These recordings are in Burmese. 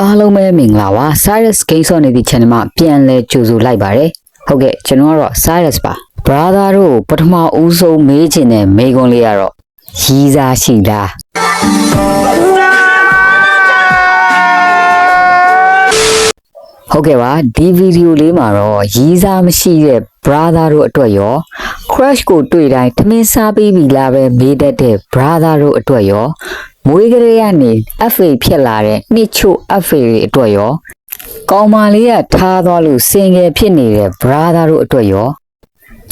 အားလုံးပဲမင်္ဂလာပါ Cyrus Game ဆော့နေသည့် channel မှာပြန်လဲကြိုဆိုလိုက်ပါတယ်ဟုတ်ကဲ့ကျွန်တော်ကတော့ Cyrus ပါ brother တို့ပထမဦးဆုံးမေးချင်တဲ့မေးခွန်းလေးကတော့ရီးစားရှိလားဟုတ်ကဲ့ပါဒီဗီဒီယိုလေးမှာတော့ရီးစားမရှိတဲ့ brother တို့အတွက်ရော crush ကိုတွေ့တိုင်းထမင်းစားပြီးပြီလားပဲမေးတတ်တဲ့ brother တို့အတွက်ရောမွေးကလေးကနေ FA ဖြစ်လာတဲ့နှစ်ချို့ FA တွေအတွက်ရောကောင်မလေးကထားသွားလို့စင်ငယ်ဖြစ်နေတဲ့ brother တို့အတွက်ရော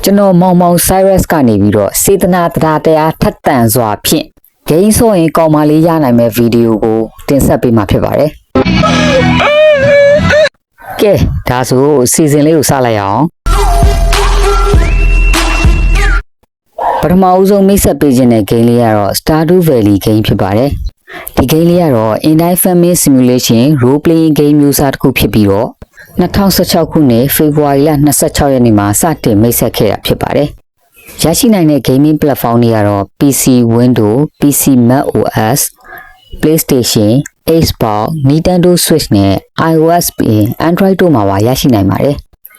ကျွန်တော်မောင်မောင် Cyrus ကနေပြီးတော့စေတနာတရားထက်သန်စွာဖြင့်ဂိမ်းဆော့ရင်ကောင်မလေးရနိုင်မဲ့ဗီဒီယိုကိုတင်ဆက်ပေးမှာဖြစ်ပါတယ်ကဲဒါဆိုစီစဉ်လေးကိုစလိုက်အောင်ပထမဦးဆုံးမိတ်ဆက်ပေးခြင်းတဲ့ game လေးကတော့ Stardew Valley game ဖြစ်ပါတယ်ဒီ game လေးကတော့ in-life farming simulation role playing game မျိုးစားတစ်ခုဖြစ်ပြီးတော့2016ခုနှစ်ဖေဖော်ဝါရီလ26ရက်နေ့မှာစတင်မိတ်ဆက်ခဲ့တာဖြစ်ပါတယ်ရရှိနိုင်တဲ့ gaming platform တွေကတော့ PC Windows PC Mac OS PlayStation Xbox Nintendo Switch နဲ့ iOS ပြင် Android တို့မှာပါရရှိနိုင်ပါတယ်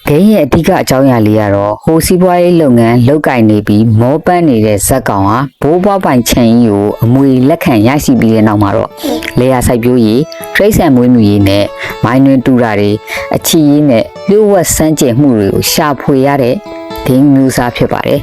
ဂိမ်းရဲ့အဓိကအကြောင်းအရာလေးကတော့ဟိုစီးပွားရေးလုပ်ငန်းလုပ်ကိုင်နေပြီးမောပန်းနေတဲ့ဇက်ကောင်ဟာဘိုးဘွားပိုင်ချန်ကြီးကိုအမွေလက်ခံရရှိပြီးတဲ့နောက်မှာတော့လေယာစိုက်ပျိုးရေးထိတ်ဆန်မွေးမြူရေးနဲ့မိုင်းတွင်တူတာတွေအချီရေးနဲ့လျှို့ဝှက်စမ်းကြယ်မှုတွေကိုရှာဖွေရတဲ့ဂိမ်းမျိုးစားဖြစ်ပါတယ်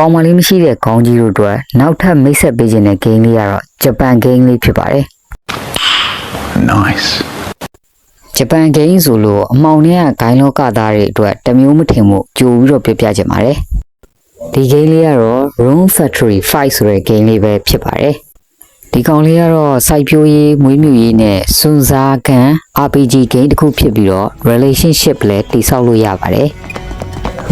ကောင်မလေးမရှိတဲ့ခေါင်းကြီးတို့အတွက်နောက်ထပ်မိတ်ဆက်ပေးခြင်းတဲ့ game လေးကတော့ဂျပန် game လေးဖြစ်ပါတယ် Nice ဂျပန် game ဆိုလို့အမောင်တွေကဂိုင်းလောကသားတွေအတွက်တမျိုးမထင်မှုကြိုပြီးတော့ပြပြချင်ပါတယ်ဒီ game လေးကတော့ Room Factory 5ဆိုတဲ့ game လေးပဲဖြစ်ပါတယ်ဒီကောင်လေးကတော့စိုက်ပျိုးရေးမွေးမြူရေးနဲ့စွန့်စားခံ RPG game တစ်ခုဖြစ်ပြီးတော့ relationship လည်းတည်ဆောက်လို့ရပါတယ်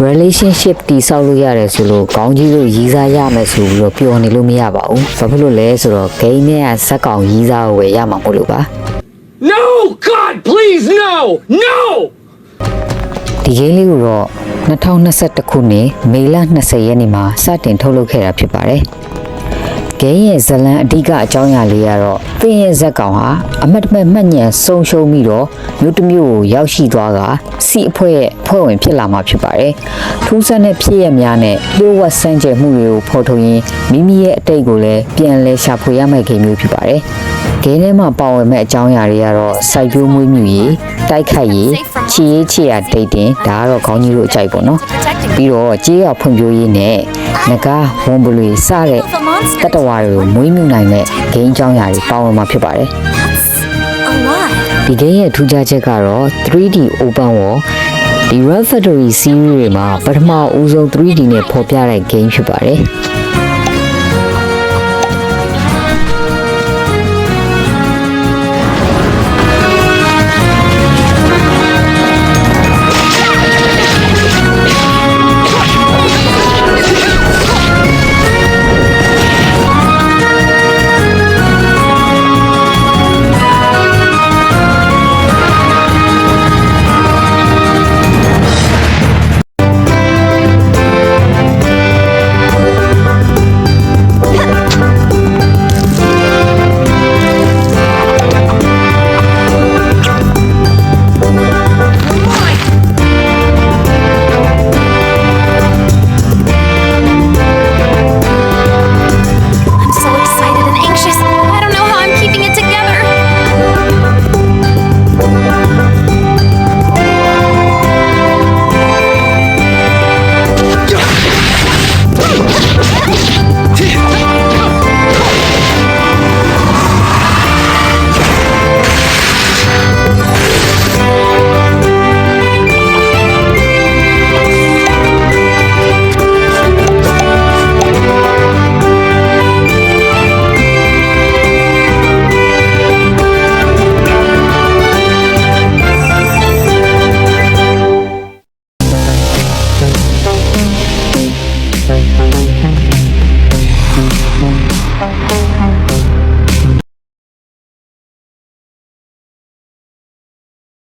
relationship တည်ဆောက်လို့ရတယ်ဆိုလို့ခေါင်းကြီးတို့ရီးစားရမယ်ဆိုပြီးတော့ပျော်နေလို့မရပါဘူးဘာဖြစ်လို့လဲဆိုတော့ game နဲ့ကဇက်ကောင်ရီးစားကိုပဲရမှာမို့လို့ပါ No God please no no ဒီ game လေးကိုတော့2021ခုနှစ်မေလ20ရက်နေ့မှာစတင်ထုတ်လုပ်ခဲ့တာဖြစ်ပါတယ်ဂိမ်းရဲ့ဇလံအဓိကအကြောင်းအရာလေးကတော့သင်ရဲ့ဇက်ကောင်ဟာအမတ်တမဲ့မှတ်ညံဆုံးရှုံးပြီးတော့မြို့တစ်မြို့ကိုရောက်ရှိသွားကစီအဖွဲ့ရဲ့ဖွဲ့ဝင်ဖြစ်လာမှာဖြစ်ပါတယ်။ထူးဆန်းတဲ့ဖြစ်ရများနဲ့လျှို့ဝှက်စမ်းကြယ်မှုတွေကိုဖော်ထုတ်ရင်းမိမိရဲ့အတိတ်ကိုလည်းပြန်လည်ရှာဖွေရမယ့်ဂိမ်းမျိုးဖြစ်ပါတယ်။ဂိမ်းထဲမှာပါဝင်မဲ့အကြောင်းအရာတွေကတော့စိုက်ပျိုးမွေးမြူရေးတိုက်ခိုက်ရေးချီရေးချီရဒိတ်တင်ဒါကတော့ခေါင်းကြီးတို့အကြိုက်ပေါ့နော်။ပြီးတော့ကြေးရဖွံ့ဖြိုးရေးနဲ့ငကားဝန်ပလွေစတဲ့တတဝါတွေကိုမွေးမြူနိုင်တဲ့ဂိမ်းကြောင်းရာတွေပါဝင်မှာဖြစ်ပါတယ်ဒီဂိမ်းရဲ့ထူးခြားချက်ကတော့ 3D Open World ဒီ Room Factory Series တွေမှာပထမဦးဆုံး 3D နဲ့ဖော်ပြတဲ့ဂိမ်းဖြစ်ပါတယ်